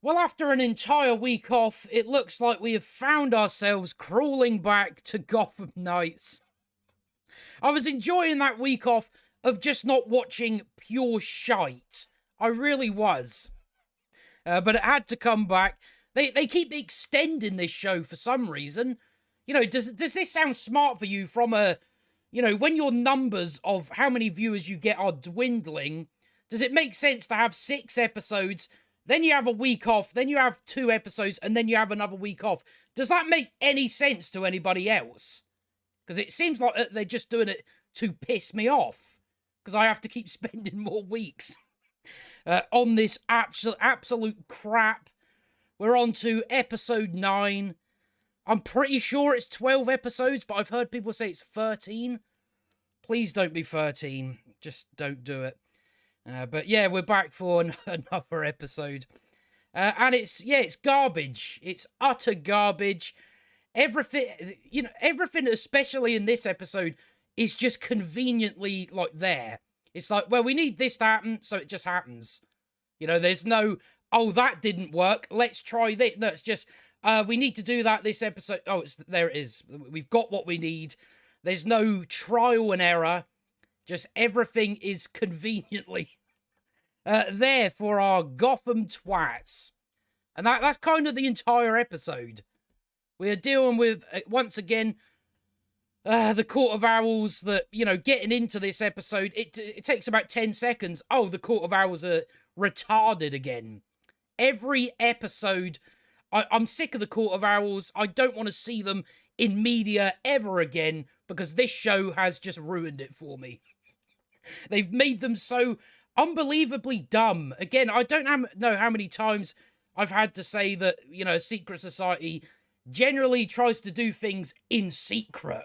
Well, after an entire week off, it looks like we have found ourselves crawling back to Gotham Knights. I was enjoying that week off of just not watching pure shite. I really was. But it had to come back. They keep extending this show for some reason. You know, does this sound smart for you from a, when your numbers of how many viewers you get are dwindling, does it make sense to have 6 episodes, then you have a week off, then you have 2 episodes, and then you have another week off? Does that make any sense to anybody else? Because it seems like they're just doing it to piss me off, because I have to keep spending more weeks on this absolute crap. We're on to episode 9. I'm pretty sure it's 12 episodes, but I've heard people say it's 13. Please don't be 13. Just don't do it. But yeah, we're back for another episode. And it's garbage. It's utter garbage. Everything, especially in this episode, is just conveniently like there. It's like, well, we need this to happen, so it just happens. There's no, oh, that didn't work, let's try this. No, it's just, we need to do that this episode. Oh, there it is. We've got what we need. There's no trial and error. Just everything is conveniently there for our Gotham twats. And that's kind of the entire episode. We're dealing with, once again, the Court of Owls that, getting into this episode, it takes about 10 seconds. Oh, the Court of Owls are retarded again. Every episode, I'm sick of the Court of Owls. I don't want to see them in media ever again, because this show has just ruined it for me. They've made them so unbelievably dumb. Again, I don't know how many times I've had to say that, a secret society generally tries to do things in secret.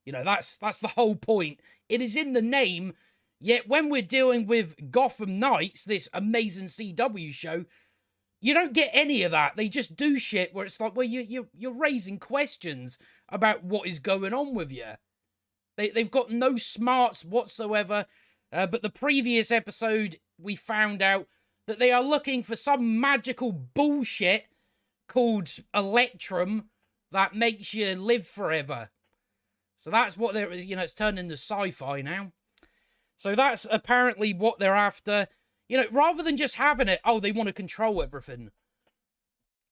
That's the whole point. It is in the name, yet when we're dealing with Gotham Knights, this amazing CW show, you don't get any of that. They just do shit where it's like, well, you're raising questions about what is going on with you. They've got no smarts whatsoever. But the previous episode, we found out that they are looking for some magical bullshit called Electrum that makes you live forever. So that's what they're, it's turned into sci-fi now. So that's apparently what they're after. Rather than just having it, oh, they want to control everything.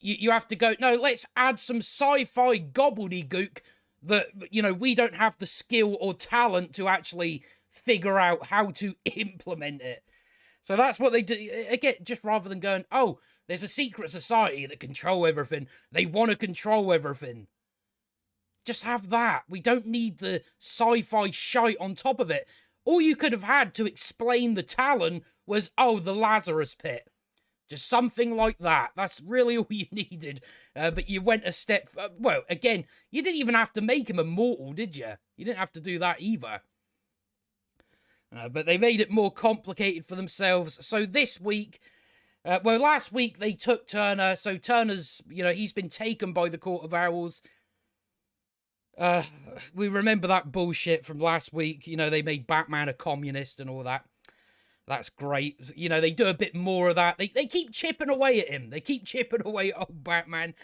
You have to go, no, let's add some sci-fi gobbledygook that, we don't have the skill or talent to actually figure out how to implement it. So that's what they do. Again, just rather than going, oh, there's a secret society that control everything. They want to control everything. Just have that. We don't need the sci-fi shite on top of it. All you could have had to explain the Talon was, oh, the Lazarus Pit. Just something like that. That's really all you needed. But you went a step... well, again, you didn't even have to make him immortal, did you? You didn't have to do that either. But they made it more complicated for themselves. So this week... last week they took Turner. So Turner's, he's been taken by the Court of Owls. We remember that bullshit from last week. They made Batman a communist and all that. That's great. They do a bit more of that. They keep chipping away at him. They keep chipping away at old Batman.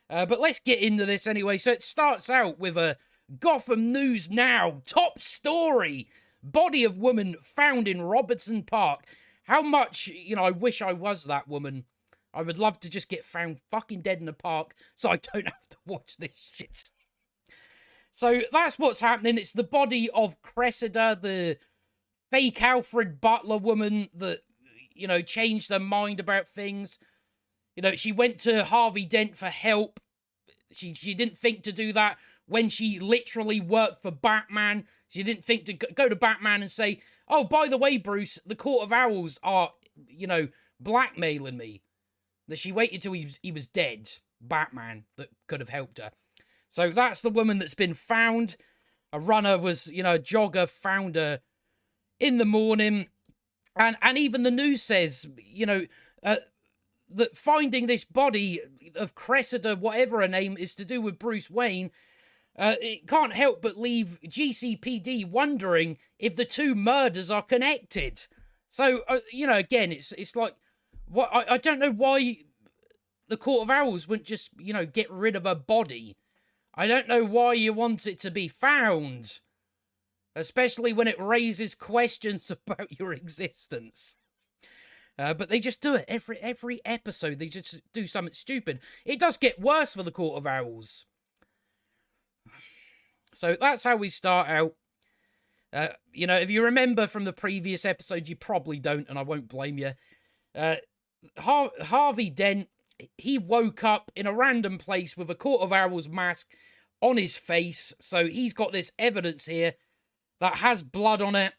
But let's get into this anyway. So it starts out with a Gotham News Now top story. Body of woman found in Robertson Park. How much, I wish I was that woman. I would love to just get found fucking dead in the park so I don't have to watch this shit. So that's what's happening. It's the body of Cressida, the fake Alfred Butler woman that, changed her mind about things. She went to Harvey Dent for help. She didn't think to do that when she literally worked for Batman. She didn't think to go to Batman and say, oh, by the way, Bruce, the Court of Owls are, blackmailing me. That she waited till he was dead. Batman, that could have helped her. So that's the woman that's been found. A runner was, a jogger found her in the morning. And even the news says, that finding this body of Cressida, whatever her name, is to do with Bruce Wayne. It can't help but leave GCPD wondering if the two murders are connected. So, again, it's like, what I don't know why the Court of Owls wouldn't just, get rid of her body. I don't know why you want it to be found. Especially when it raises questions about your existence. But they just do it every episode. They just do something stupid. It does get worse for the Court of Owls. So that's how we start out. If you remember from the previous episode, you probably don't, and I won't blame you. Harvey Dent, he woke up in a random place with a Court of Owls mask on his face. So he's got this evidence here that has blood on it.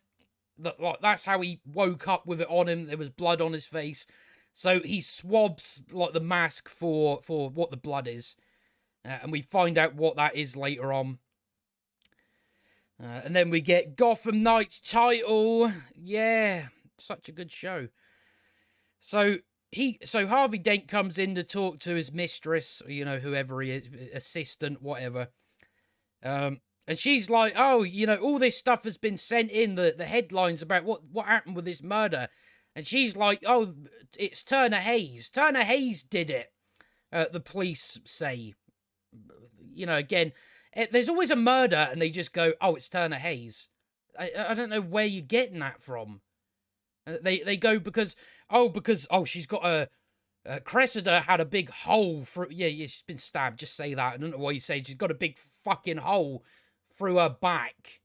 That's how he woke up with it on him. There was blood on his face. So he swabs the mask for what the blood is. And we find out what that is later on. And then we get Gotham Knights title. Yeah, such a good show. So Harvey Dent comes in to talk to his mistress, whoever he is, assistant, whatever. And she's like, oh, all this stuff has been sent in, the headlines about what happened with this murder. And she's like, oh, it's Turner Hayes. Turner Hayes did it, the police say. Again, there's always a murder and they just go, oh, it's Turner Hayes. I don't know where you're getting that from. They go because she's got Cressida had a big hole through, she's been stabbed, just say that. I don't know why you say she's got a big fucking hole through her back.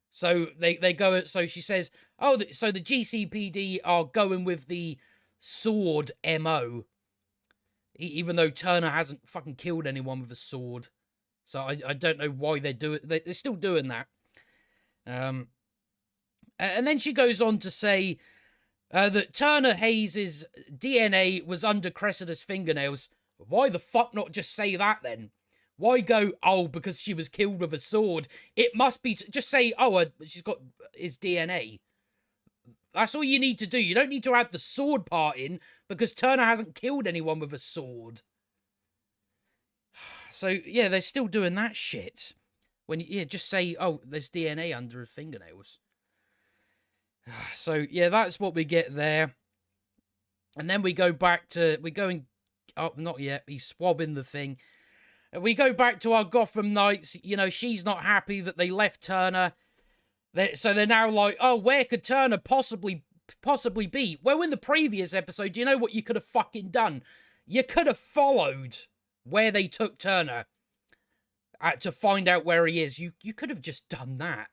So they go, so she says, oh, so the GCPD are going with the sword MO. Even though Turner hasn't fucking killed anyone with a sword. So I don't know why they're still doing that. And then she goes on to say that Turner Hayes' DNA was under Cressida's fingernails. Why the fuck not just say that then? Why go, oh, because she was killed with a sword? It must be, just say, oh, she's got his DNA. That's all you need to do. You don't need to add the sword part in, because Turner hasn't killed anyone with a sword. So, yeah, they're still doing that shit. Just say, oh, there's DNA under her fingernails. So, yeah, that's what we get there. And then we go back to, not yet, he's swabbing the thing. We go back to our Gotham Knights. She's not happy that they left Turner. So they're now like, oh, where could Turner possibly be? Well, in the previous episode, do you know what you could have fucking done? You could have followed where they took Turner to find out where he is. You could have just done that.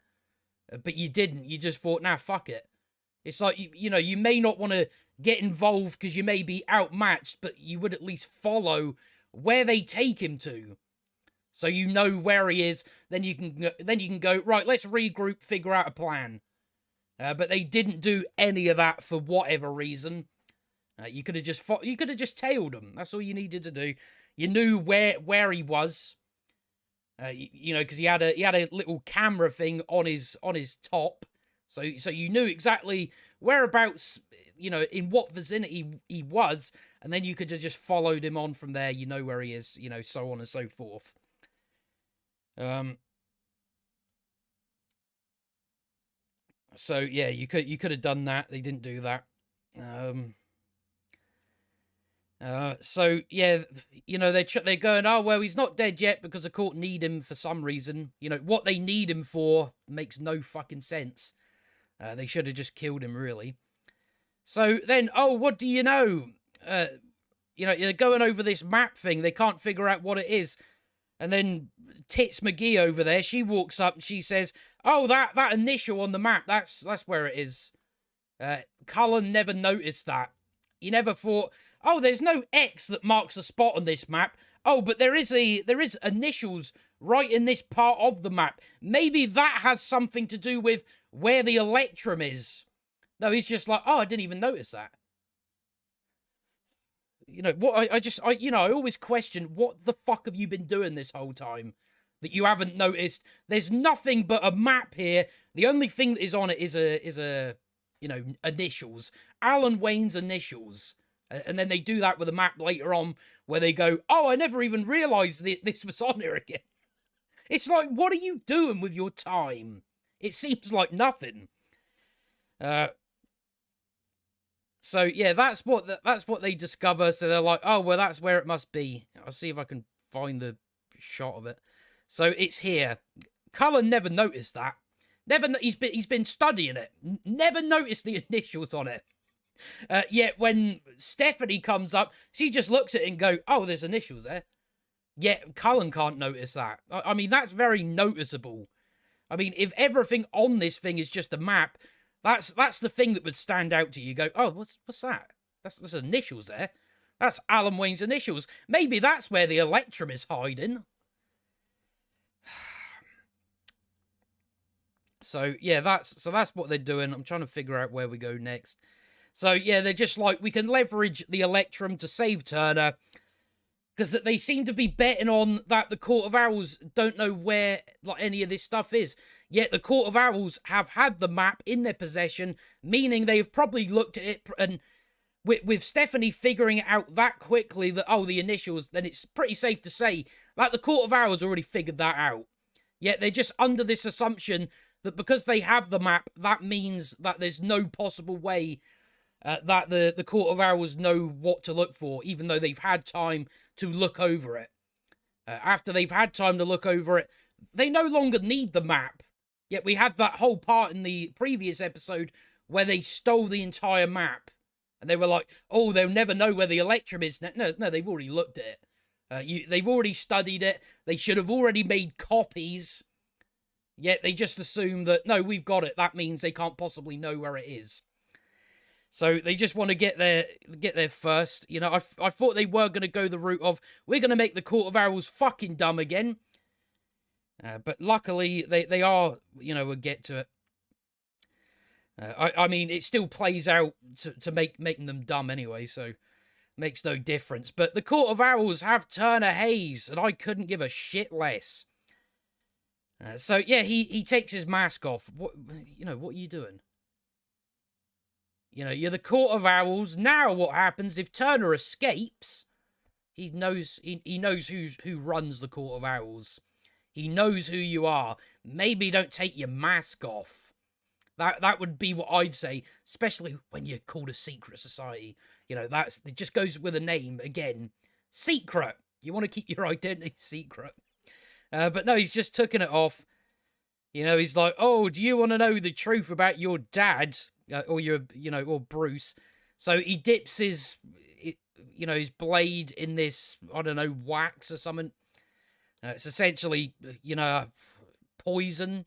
But you didn't. You just thought, nah, fuck it. It's like, you may not want to get involved because you may be outmatched, but you would at least follow where they take him to. So you know where he is, then you can go, right, let's regroup, figure out a plan. But they didn't do any of that for whatever reason. You could have just tailed him. That's all you needed to do. You knew where he was. Because he had a little camera thing on his top. So you knew exactly whereabouts, in what vicinity he was, and then you could have just followed him on from there. You know where he is, so on and so forth. So yeah, you could have done that. They didn't do that. So yeah, they're going, oh well, he's not dead yet because the court need him for some reason. What they need him for makes no fucking sense. They should have just killed him, really. So then, oh, what do you know? They're going over this map thing. They can't figure out what it is. And then Tits McGee over there, she walks up and she says, oh, that initial on the map, that's where it is. Cullen never noticed that. He never thought, oh, there's no X that marks a spot on this map. Oh, but there is initials right in this part of the map. Maybe that has something to do with where the Electrum is. No, he's just like, oh, I didn't even notice that. I always question, what the fuck have you been doing this whole time that you haven't noticed? There's nothing but a map here. The only thing that is on it is a initials. Alan Wayne's initials. And then they do that with a map later on where they go, oh, I never even realized this was on here again. It's like, what are you doing with your time? It seems like nothing. So yeah, that's what they discover. So they're like, oh well, that's where it must be. I'll see if I can find the shot of it. So it's here. Cullen never noticed that. He's been studying it. Never noticed the initials on it. Yet when Stephanie comes up, she just looks at it and go, oh, there's initials there. Yet Cullen can't notice that. I mean, that's very noticeable. I mean, if everything on this thing is just a map, that's the thing that would stand out to you. You go, oh, what's that? That's initials there. That's Alan Wayne's initials. Maybe that's where the Electrum is hiding. So yeah, that's what they're doing. I'm trying to figure out where we go next. So yeah, they're just like, we can leverage the Electrum to save Turner, because they seem to be betting on that the Court of Owls don't know where like any of this stuff is. Yet the Court of Owls have had the map in their possession, meaning they've probably looked at it, and with Stephanie figuring it out that quickly that, oh, the initials, then it's pretty safe to say that the Court of Owls already figured that out. Yet they're just under this assumption that because they have the map, that means that there's no possible way that the Court of Owls know what to look for, even though they've had time to look over it. After they've had time to look over it, they no longer need the map. Yet we had that whole part in the previous episode where they stole the entire map. And they were like, oh, they'll never know where the Electrum is. No, they've already looked at it. They've already studied it. They should have already made copies. Yet they just assume that, no, we've got it. That means they can't possibly know where it is. So they just want to get there first. You know, I thought they were going to go the route of, we're going to make the Court of Owls fucking dumb again. But luckily, they are, you know, we'll get to it. I mean, it still plays out to making them dumb anyway, so makes no difference. But the Court of Owls have Turner Hayes, and I couldn't give a shit less. So yeah, he takes his mask off. What are you doing? You know, you're the Court of Owls. Now what happens if Turner escapes? He knows who runs the Court of Owls. He knows who you are. Maybe don't take your mask off. That would be what I'd say, especially when you're called a secret society. You know, it just goes with a name again. Secret. You want to keep your identity secret. But no, he's just taking it off. You know, he's like, oh, do you want to know the truth about your dad? Or Bruce. So he dips his blade in this, I don't know, wax or something. It's essentially, poison.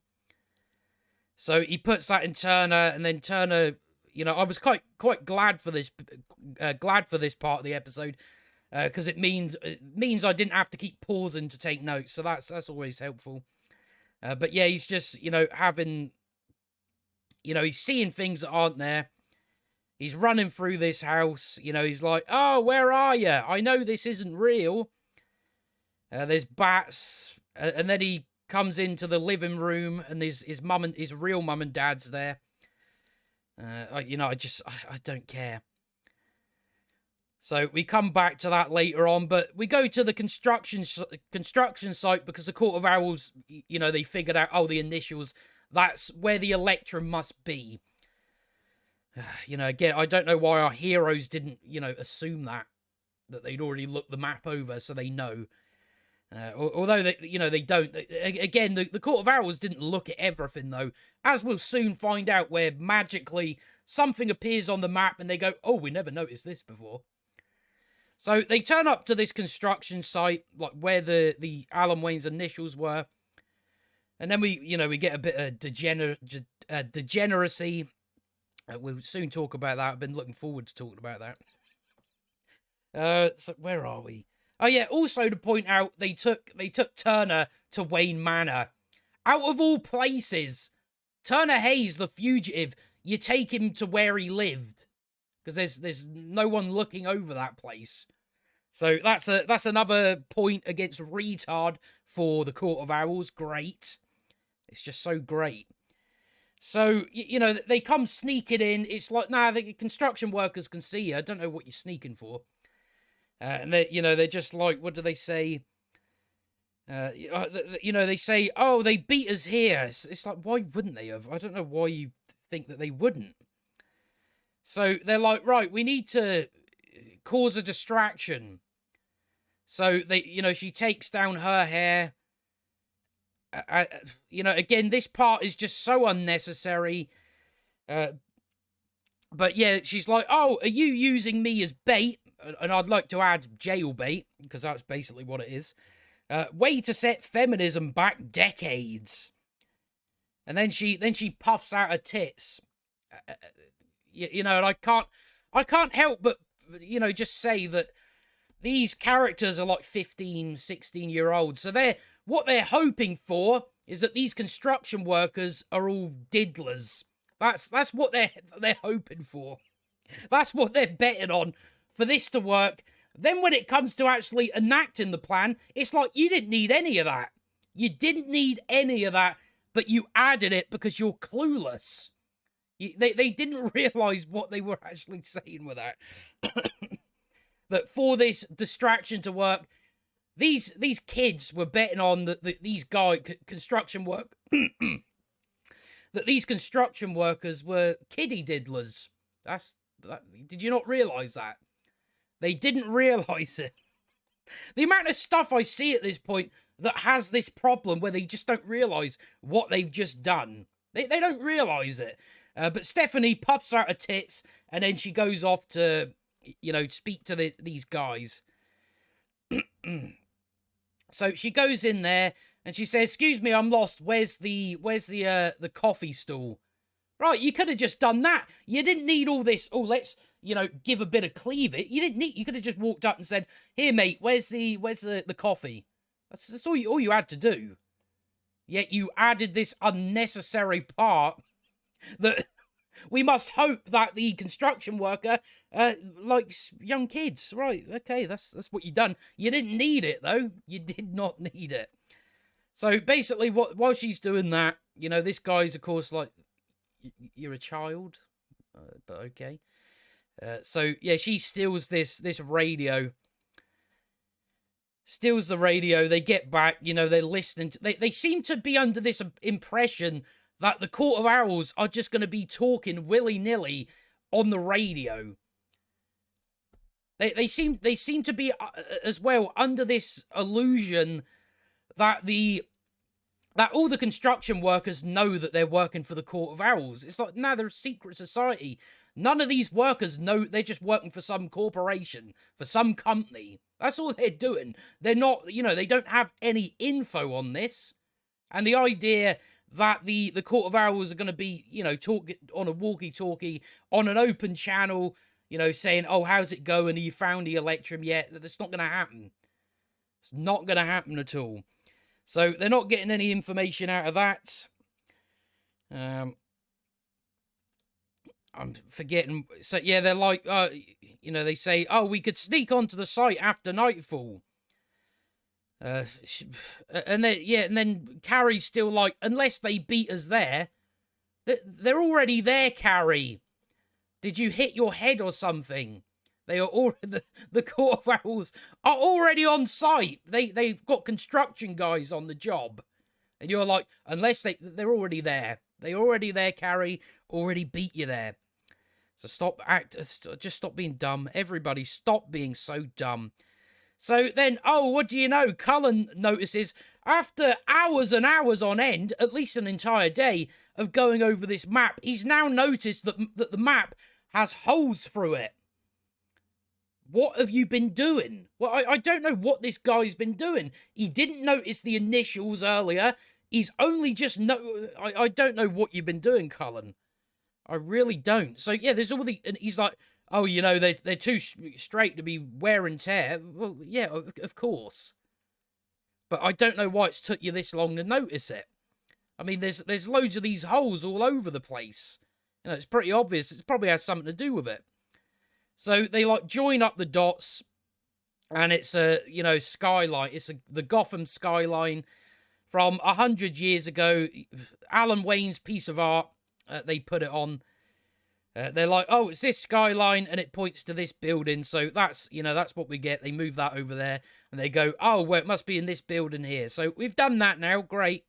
So he puts that in Turner, and then Turner, I was quite glad for this part of the episode, because it means I didn't have to keep pausing to take notes. So that's always helpful. But yeah, he's just, having, he's seeing things that aren't there. He's running through this house. He's like, oh, where are you? I know this isn't real. There's bats. And then he comes into the living room, and his real mum and dad's there. I don't care. So we come back to that later on, but we go to the construction site because the Court of Owls, they figured out, oh, the initials, that's where the Electrum must be. Again, I don't know why our heroes didn't, assume that they'd already looked the map over so they know. Although, they don't. Again, the Court of Owls didn't look at everything, though. As we'll soon find out, where magically something appears on the map and they go, oh, we never noticed this before. So they turn up to this construction site, like where the Alan Wayne's initials were. And then we get a bit of degeneracy. We'll soon talk about that. I've been looking forward to talking about that. So where are we? Oh yeah, also to point out, they took Turner to Wayne Manor. Out of all places, Turner Hayes, the fugitive, you take him to where he lived. Because there's no one looking over that place. So that's another point against retard for the Court of Owls. Great. It's just so great. So, they come sneaking in. It's like, nah, the construction workers can see you. I don't know what you're sneaking for. And they're just like, what do they say? They say, oh, they beat us here. It's like, why wouldn't they have? I don't know why you think that they wouldn't. So they're like, right, we need to cause a distraction. So she takes down her hair. Again, this part is just so unnecessary. But yeah, she's like, oh, are you using me as bait? And I'd like to add jail bait, because that's basically what it is. Way to set feminism back decades. And then she puffs out her tits. And I can't help but, just say that these characters are like 15, 16-year-olds. So what they're hoping for is that these construction workers are all diddlers. That's what they're hoping for. That's what they're betting on for this to work. Then when it comes to actually enacting the plan, it's like you didn't need any of that. You didn't need any of that, but you added it because you're clueless. They didn't realise what they were actually saying with that. That for this distraction to work, these kids were betting on that these construction work that these construction workers were kiddie diddlers. Did you not realise that? They didn't realise it. The amount of stuff I see at this point that has this problem where they just don't realise what they've just done. They don't realise it. But Stephanie puffs out her tits, and then she goes off to, speak to these guys. So she goes in there, and she says, "Excuse me, I'm lost. Where's the coffee stall?" Right, you could have just done that. You didn't need all this. Oh, let's give a bit of cleavage. You could have just walked up and said, "Here, mate. Where's the coffee?" That's all you had to do. Yet you added this unnecessary part that we must hope that the construction worker likes young kids. Right? Okay, that's what you done. You didn't need it though. You did not need it. So basically, while she's doing that, this guy's of course like, "You're a child," but okay. So yeah, she steals this radio. Steals the radio. They get back. They're listening. They seem to be under this impression that the Court of Owls are just going to be talking willy-nilly on the radio. They seem to be as well under this illusion that all the construction workers know that they're working for the Court of Owls. It's like, they're a secret society. None of these workers know they're just working for some corporation, for some company. That's all they're doing. They're not, they don't have any info on this. And the idea that the Court of Owls are going to be, talk on a walkie-talkie, on an open channel, saying, "Oh, how's it going? Have you found the Electrum yet?" That's not going to happen. It's not going to happen at all. So they're not getting any information out of that. I'm forgetting. So yeah, they're like, they say, "Oh, we could sneak onto the site after nightfall." And then Carrie's still like, "Unless they beat us there, they're already there, Carrie. Did you hit your head or something? They are already, the Court of Owls are already on site. They've got construction guys on the job." And you're like, "Unless they're already there. They're already there, Carrie. Already beat you there." So just stop being dumb. Everybody stop being so dumb. So then, what do you know? Cullen notices, after hours and hours on end, at least an entire day, of going over this map, he's now noticed that the map has holes through it. What have you been doing? Well, I don't know what this guy's been doing. He didn't notice the initials earlier. He's only just I don't know what you've been doing, Cullen. I really don't. So yeah, there's all and he's like, "Oh, they're too straight to be wear and tear." Well, yeah, of course. But I don't know why it's took you this long to notice it. I mean, there's loads of these holes all over the place. It's pretty obvious. It probably has something to do with it. So they like join up the dots, and it's a skyline. It's the Gotham skyline from 100 years ago. Alan Wayne's piece of art. They put it on. They're like, "Oh, it's this skyline," and it points to this building. So that's what we get. They move that over there, and they go, "Oh, well, it must be in this building here." So we've done that now. Great.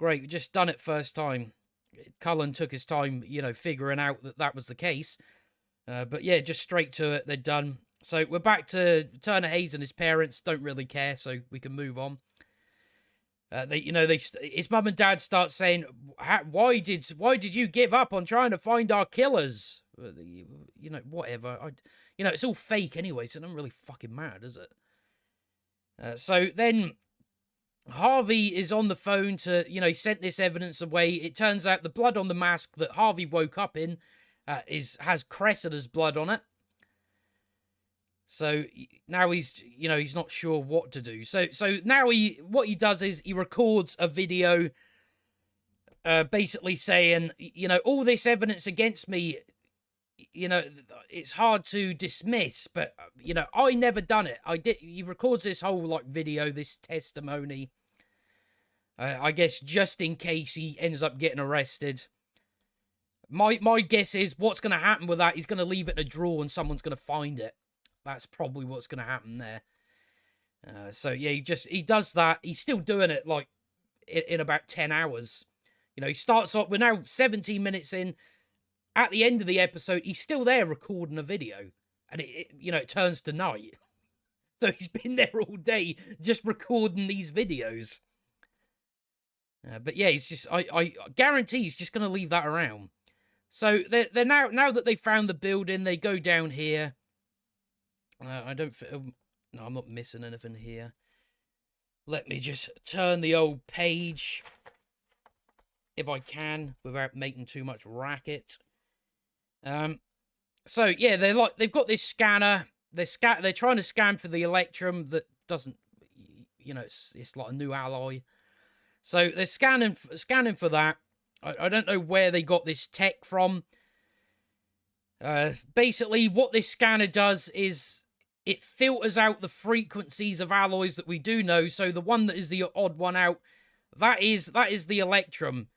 We've just done it first time. Cullen took his time, you know, figuring out that that was the case. But yeah, just straight to it. They're done. So we're back to Turner Hayes and his parents. Don't really care, so we can move on. His mum and dad start saying, "Why did you give up on trying to find our killers?" You know, whatever. It's all fake anyway, so it doesn't really fucking matter, does it? So then Harvey is on the phone to, he sent this evidence away. It turns out the blood on the mask that Harvey woke up in has Cressida's blood on it. So now he's not sure what to do. So now what he does is he records a video, basically saying, all this evidence against me, it's hard to dismiss, but I never done it. I did. He records this whole video, this testimony. I guess just in case he ends up getting arrested. My guess is what's going to happen with that. He's going to leave it in a drawer and someone's going to find it. That's probably what's going to happen there. So yeah, he does that. He's still doing it in about 10 hours. He starts off. We're now 17 minutes in. At the end of the episode, he's still there recording a video, and it turns to night. So he's been there all day just recording these videos. But yeah, he's just. I guarantee he's just going to leave that around. So they're now that they found the building, they go down here. No, I'm not missing anything here. Let me just turn the old page, if I can, without making too much racket. So yeah, they've got this scanner. They're trying to scan for the Electrum that doesn't, it's like a new alloy. So they're scanning for that. I don't know where they got this tech from. Basically, what this scanner does is it filters out the frequencies of alloys that we do know. So the one that is the odd one out, that is the Electrum.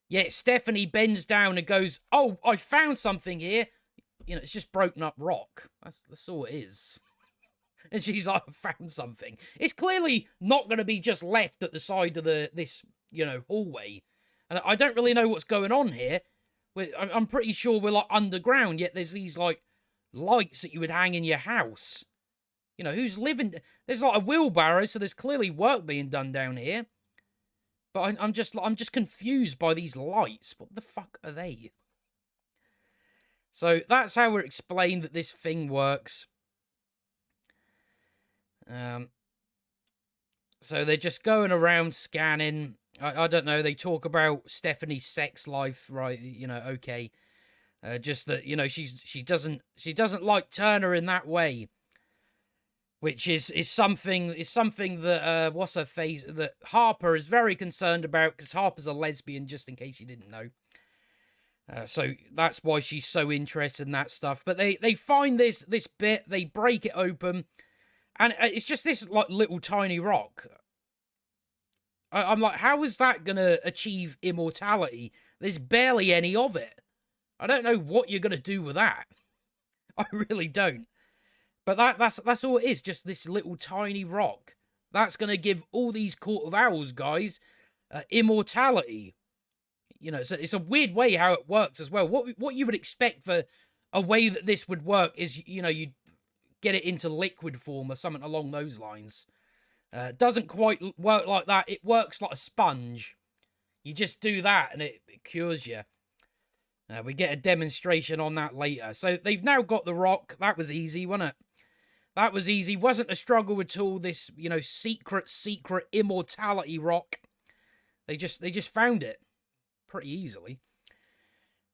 Yet Stephanie bends down and goes, "Oh, I found something here." It's just broken up rock. That's all it is. And she's like, "I found something." It's clearly not going to be just left at the side of this hallway. And I don't really know what's going on here. I'm pretty sure we're underground, yet there's these lights that you would hang in your house. Who's living? There's a wheelbarrow, so there's clearly work being done down here. But I'm just confused by these lights. What the fuck are they? So that's how we're explained that this thing works. So they're just going around scanning. I don't know. They talk about Stephanie's sex life, right? Okay. Just that she doesn't like Turner in that way, which is something that what's her face, that Harper is very concerned about, because Harper's a lesbian, just in case you didn't know. So that's why she's so interested in that stuff. But they find this bit, they break it open, and it's just this little tiny rock. I'm like, how is that gonna achieve immortality? There's barely any of it. I don't know what you're gonna do with that. I really don't. But that's all it is, just this little tiny rock. That's gonna give all these Court of Owls guys immortality. So it's a weird way how it works as well. What you would expect for a way that this would work is, you'd get it into liquid form or something along those lines. Doesn't quite work like that. It works like a sponge. You just do that and it cures you. We get a demonstration on that later. So they've now got the rock. That was easy, wasn't it? That was easy. Wasn't a struggle at all. This, secret immortality rock. They just found it pretty easily.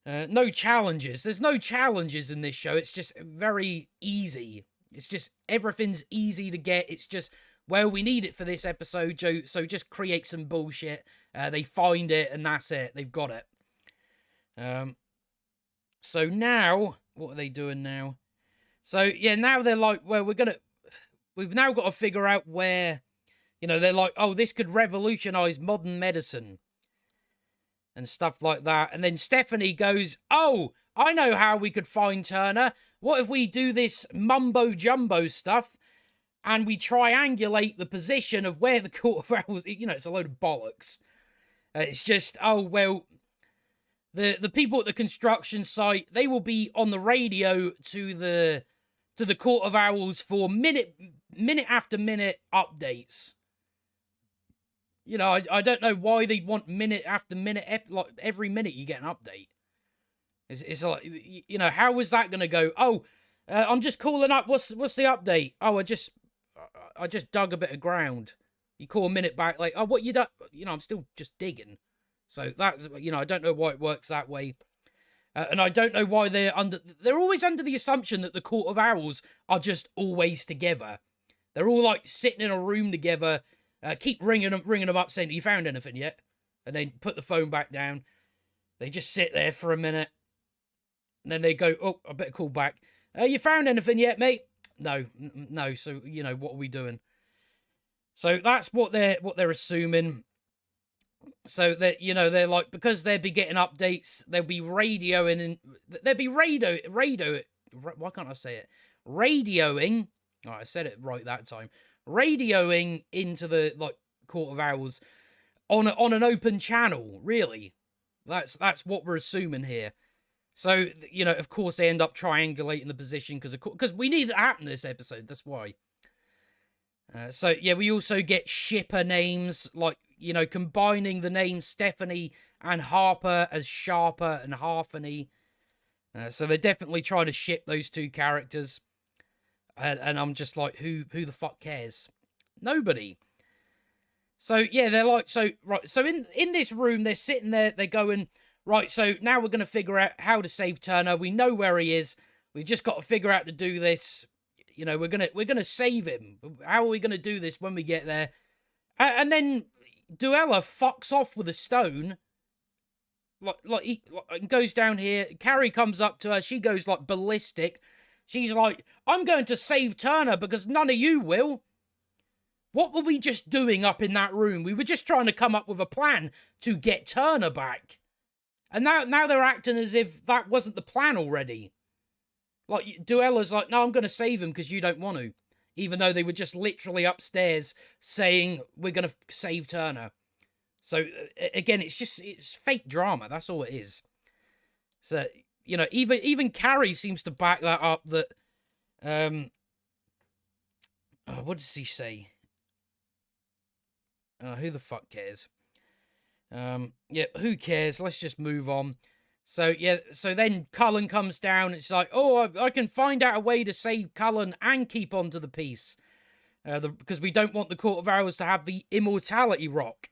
No challenges. There's no challenges in this show. It's just very easy. It's just everything's easy to get. It's just, well, we need it for this episode, Joe, so just create some bullshit. They find it, and that's it. They've got it. So now, what are they doing now? So, yeah, now they're like, well, we've now got to figure out where, they're like, oh, this could revolutionize modern medicine and stuff like that. And then Stephanie goes, oh, I know how we could find Turner. What if we do this mumbo-jumbo stuff and we triangulate the position of where the Court of Owls... it's a load of bollocks. It's just, oh, well, the people at the construction site, they will be on the radio to the Court of Owls for minute after minute updates. You know, I don't know why they'd want minute after minute, like every minute you get an update. It's like, you know, how is that going to go? Oh, I'm just calling up. What's the update? Oh, I just dug a bit of ground. You call a minute back, like, oh, what you done? You know, I'm still just digging. So that's, you know, I don't know why it works that way. And I don't know why they're always under the assumption that the Court of Owls are just always together. They're all like sitting in a room together, keep ringing them up saying, "You found anything yet?" And then put the phone back down. They just sit there for a minute. And then they go, "Oh, I better call back. You found anything yet, mate?" No. So, you know, what are we doing? So that's what they're assuming. So that, you know, they're like, because they'll be getting updates, they'll be radioing, and they'll be why can't I say it? Radioing. Oh, I said it right that time. Radioing into the like Court of Owls on an open channel. Really, that's what we're assuming here. So, you know, of course they end up triangulating the position because we need it to happen this episode. That's why. So yeah, we also get shipper names, like, you know, combining the names Stephanie and Harper as Sharper and Harphony. So they're definitely trying to ship those two characters. And I'm just like, who the fuck cares? Nobody. So yeah, they're like, so in this room, they're sitting there, they're going, right, so now we're going to figure out how to save Turner. We know where he is. We've just got to figure out to do this. You know, we're gonna save him. How are we gonna do this when we get there? And then Duella fucks off with a stone. He goes down here. Carrie comes up to her. She goes like ballistic. She's like, "I'm going to save Turner because none of you will." What were we just doing up in that room? We were just trying to come up with a plan to get Turner back. And now they're acting as if that wasn't the plan already. Like, Duella's like, "No, I'm going to save him because you don't want to." Even though they were just literally upstairs saying, "We're going to save Turner." So, again, it's fake drama. That's all it is. So, you know, even Carrie seems to back that up, that, what does he say? Who the fuck cares? Yeah, who cares? Let's just move on. So, yeah, so then Cullen comes down. It's like, oh, I can find out a way to save Cullen and keep on to the peace. Because we don't want the Court of Owls to have the Immortality Rock.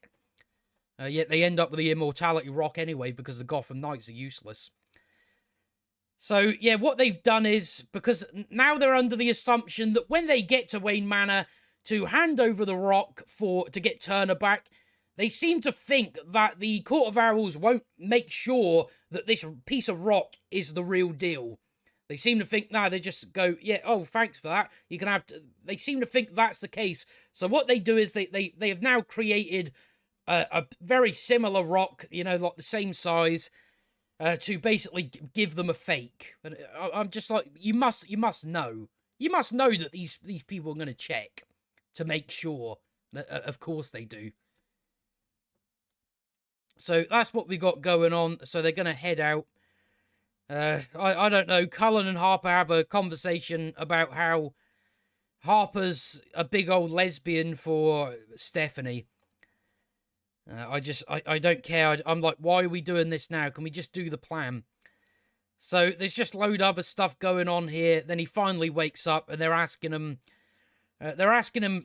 Yet they end up with the Immortality Rock anyway, because the Gotham Knights are useless. So, yeah, what they've done is, because now they're under the assumption that when they get to Wayne Manor to hand over the rock to get Turner back, they seem to think that the Court of Owls won't make sure that this piece of rock is the real deal. They seem to think, they just go, yeah, oh, thanks for that. You can have they seem to think that's the case. So what they do is they have now created a very similar rock, you know, like the same size, to basically give them a fake. But I'm just like, you must know. You must know that these people are going to check to make sure. Of course they do. So that's what we got going on. So they're going to head out. I don't know. Cullen and Harper have a conversation about how Harper's a big old lesbian for Stephanie. I don't care. I'm like, why are we doing this now? Can we just do the plan? So there's just load of other stuff going on here. Then he finally wakes up and they're asking him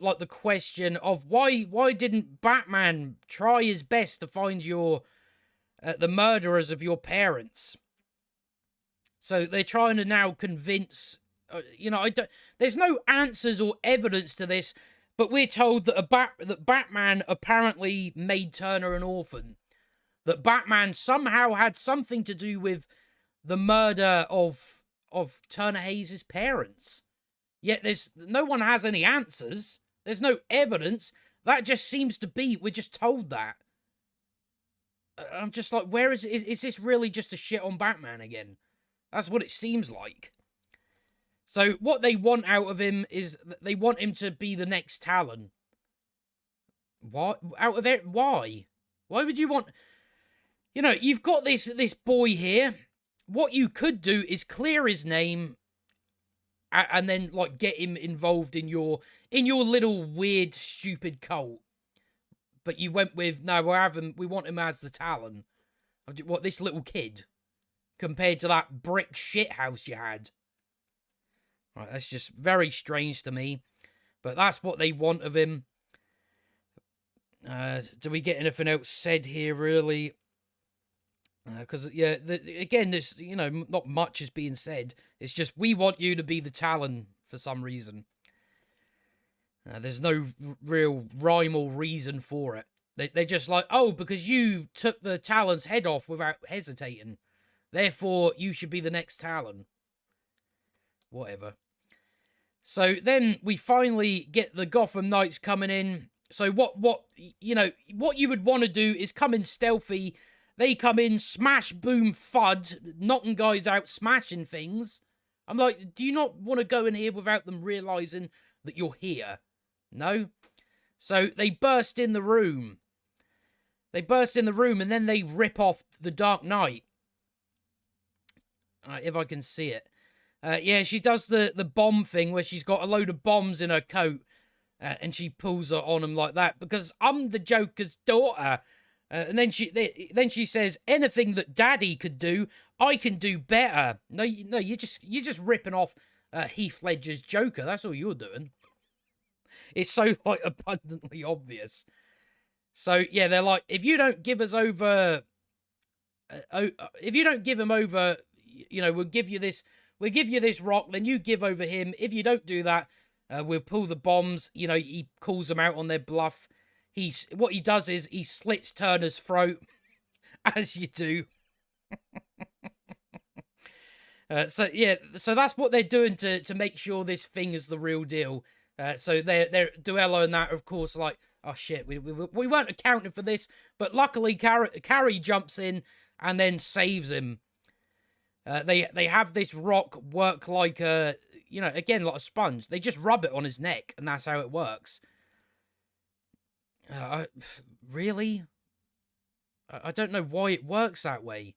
like the question of why didn't Batman try his best to find the murderers of your parents? So they're trying to now convince, you know, there's no answers or evidence to this, but we're told that that Batman apparently made Turner an orphan. That Batman somehow had something to do with the murder of Turner Hayes' parents. Yet no one has any answers. There's no evidence. That just seems to be, we're just told that. I'm just like, where is this really just a shit on Batman again? That's what it seems like. So what they want out of him is they want him to be the next Talon. What? Out of it? Why? Why would you want... You know, you've got this boy here. What you could do is clear his name and then like get him involved in your little weird stupid cult. But you went with no, we want him as the Talon. What, this little kid compared to that brick shit house you had? Right, that's just very strange to me. But that's what they want of him. Do we get anything else said here, really? Because, yeah, again, there's, you know, not much is being said. It's just, we want you to be the Talon for some reason. There's no real rhyme or reason for it. They're just like, oh, because you took the Talon's head off without hesitating. Therefore, you should be the next Talon. Whatever. So then we finally get the Gotham Knights coming in. So what you know, what you would want to do is come in stealthy. They come in, smash, boom, thud, knocking guys out, smashing things. I'm like, do you not want to go in here without them realizing that you're here? No? So they burst in the room. They burst in the room and then they rip off the Dark Knight. If I can see it. Yeah, she does the bomb thing where she's got a load of bombs in her coat. And she pulls her on them like that because I'm the Joker's daughter. And then she says, anything that Daddy could do, I can do better. No, you're just ripping off Heath Ledger's Joker. That's all you're doing. It's so like abundantly obvious. So yeah, they're like, if you don't give us over, if you don't give him over, you know, we'll give you this rock. Then you give over him. If you don't do that, we'll pull the bombs. You know, he calls them out on their bluff. What he does is he slits Turner's throat, as you do. So that's what they're doing to make sure this thing is the real deal. So they're Duello and that, of course, like, oh shit, we weren't accounting for this, but luckily Carrie jumps in and then saves him. They have this rock work like a, you know, again, like a sponge. They just rub it on his neck, and that's how it works. Really? I don't know why it works that way.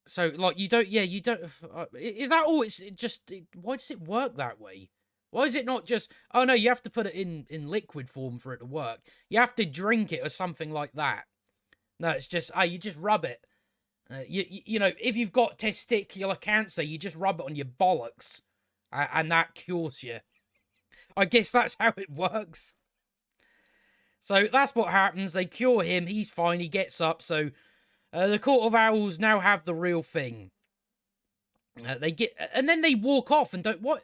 So, like, you don't... Is that all? Why does it work that way? Why is it not just... Oh, no, you have to put it in liquid form for it to work. You have to drink it or something like that. No, it's just... you just rub it. You know, if you've got testicular cancer, you just rub it on your bollocks. And that cures you. I guess that's how it works. So that's what happens. They cure him. He's fine. He gets up. So the Court of Owls now have the real thing. And then they walk off and don't... What?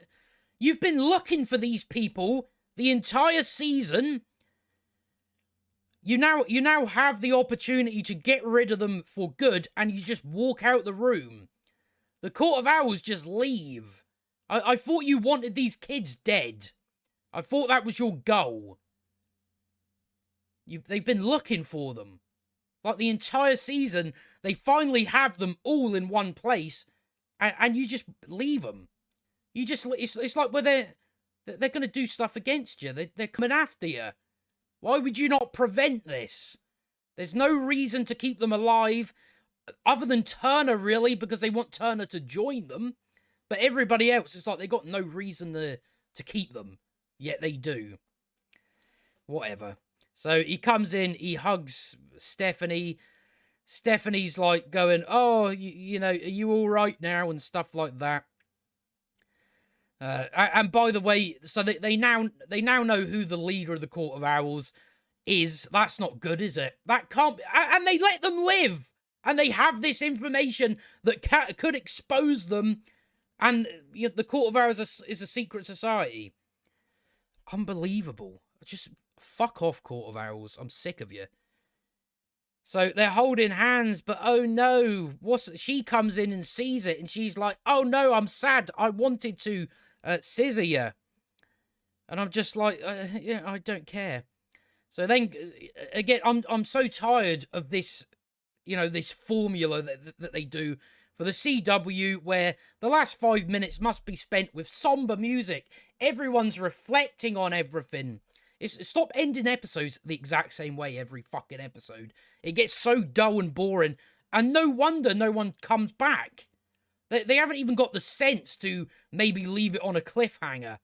You've been looking for these people the entire season. You now have the opportunity to get rid of them for good, and you just walk out the room. The Court of Owls just leave. I thought you wanted these kids dead. I thought that was your goal. They've been looking for them. Like the entire season, they finally have them all in one place, and you just leave them. You just... It's like where they're going to do stuff against you. They're coming after you. Why would you not prevent this? There's no reason to keep them alive, other than Turner, really, because they want Turner to join them. But everybody else, it's like they got no reason to keep them, yet they do. Whatever. So he comes in, he hugs Stephanie. Stephanie's like going, oh, you know, are you all right now? And stuff like that. And by the way, so they now know who the leader of the Court of Owls is. That's not good, is it? That can't be. And they let them live. And they have this information that could expose them. And you know, the Court of Owls is a secret society. Unbelievable. Just fuck off, Court of Owls. I'm sick of you. So they're holding hands, but oh no. She comes in and sees it, and she's like, oh no, I'm sad. I wanted to scissor you. And I'm just like, yeah, I don't care. So then, again, I'm so tired of this, you know, this formula that they do for the CW, where the last 5 minutes must be spent with somber music. Everyone's reflecting on everything. Stop ending episodes the exact same way every fucking episode. It gets so dull and boring, and no wonder no one comes back. They haven't even got the sense to maybe leave it on a cliffhanger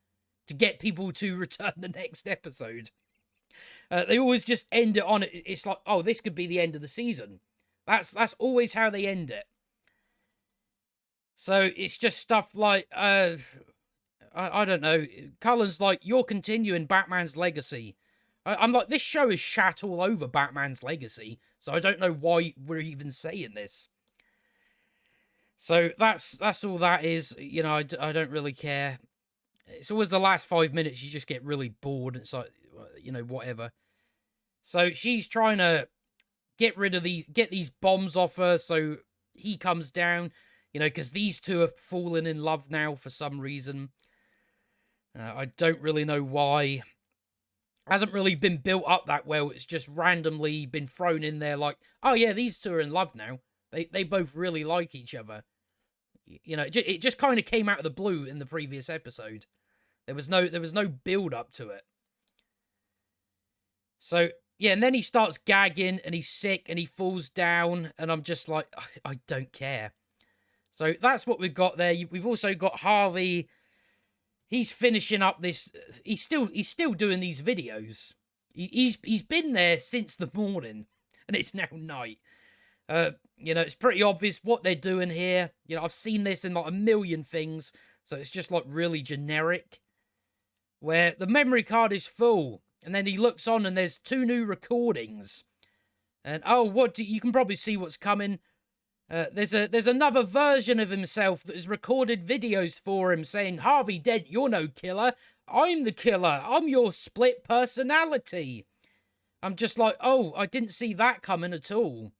to get people to return the next episode. They always just end it on it. It's like, oh, this could be the end of the season. That's always how they end it. So it's just stuff like, I don't know. Cullen's like, you're continuing Batman's legacy. I'm like, this show is shat all over Batman's legacy, so I don't know why we're even saying this. So that's all that is. You know, I don't really care. It's always the last 5 minutes you just get really bored. And it's like, you know, whatever. So she's trying to get these bombs off her so he comes down, you know, because these two have fallen in love now for some reason. I don't really know why. Hasn't really been built up that well. It's just randomly been thrown in there like, oh yeah, these two are in love now. They both really like each other. You know, it just kind of came out of the blue in the previous episode. There was no build up to it. So yeah, and then he starts gagging and he's sick and he falls down and I'm just like, I don't care. So that's what we've got there. We've also got Harvey. He's finishing up this. He's still doing these videos. He's been there since the morning, and it's now night. You know, it's pretty obvious what they're doing here. You know, I've seen this in like a million things, so it's just like really generic. Where the memory card is full, and then he looks on, and there's 2 new recordings. And oh, you can probably see what's coming. There's another version of himself that has recorded videos for him saying, Harvey Dent, you're no killer. I'm the killer. I'm your split personality. I'm just like, oh, I didn't see that coming at all.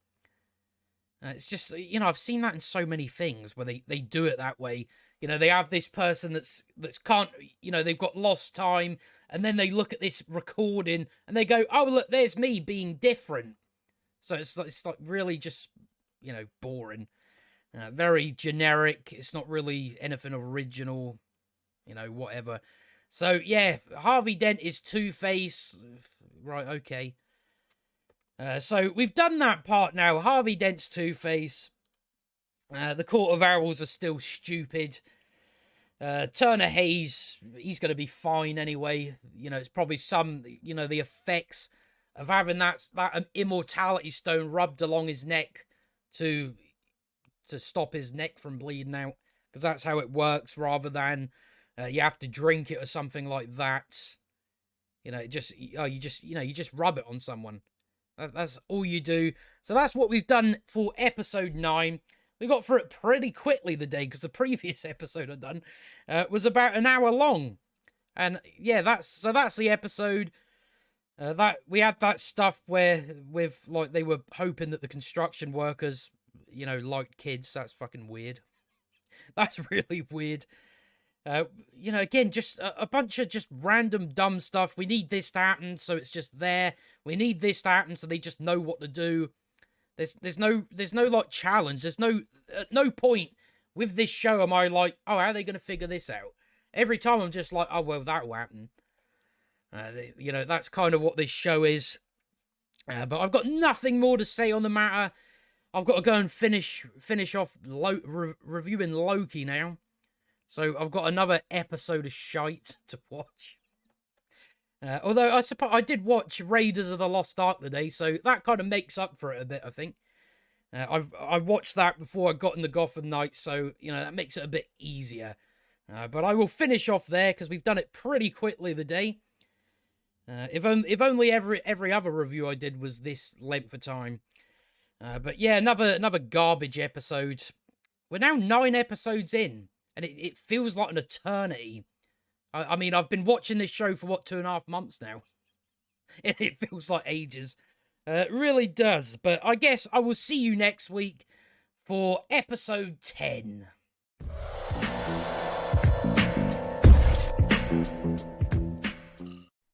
It's just, you know, I've seen that in so many things where they do it that way. You know, they have this person that's can't, you know, they've got lost time, and then they look at this recording and they go, oh, look, there's me being different. So it's like really just, you know, boring. Very generic. It's not really anything original, you know, whatever. So, yeah, Harvey Dent is Two-Face. Right, okay. So, we've done that part now. Harvey Dent's Two-Face. The Court of Owls are still stupid. Turner Hayes, he's going to be fine anyway. You know, it's probably some, you know, the effects of having that immortality stone rubbed along his neck to stop his neck from bleeding out, because that's how it works, rather than you have to drink it or something like that. You know, you just rub it on someone. That's all you do. So that's what we've done for episode 9. We got through it pretty quickly the day, because the previous episode I'd done was about an hour long. And yeah, that's the episode. That we had that stuff where like they were hoping that the construction workers, you know, liked kids. That's fucking weird. That's really weird. You know, again, just a bunch of just random dumb stuff. We need this to happen, so it's just there. We need this to happen, so they just know what to do. There's no like challenge. There's at no point with this show am I like, oh, how are they going to figure this out? Every time I'm just like, oh well, that'll happen. You know, that's kind of what this show is. But I've got nothing more to say on the matter. I've got to go and finish off reviewing Loki now. So I've got another episode of shite to watch. Although I suppose I did watch Raiders of the Lost Ark today, so that kind of makes up for it a bit, I think. I watched that before I got in the Gotham Knights, so, you know, that makes it a bit easier. But I will finish off there, because we've done it pretty quickly the day. If only every other review I did was this length of time. But yeah, another garbage episode. We're now 9 episodes in, and it feels like an eternity. I mean, I've been watching this show for, 2.5 months now. And it feels like ages. It really does. But I guess I will see you next week for episode 10.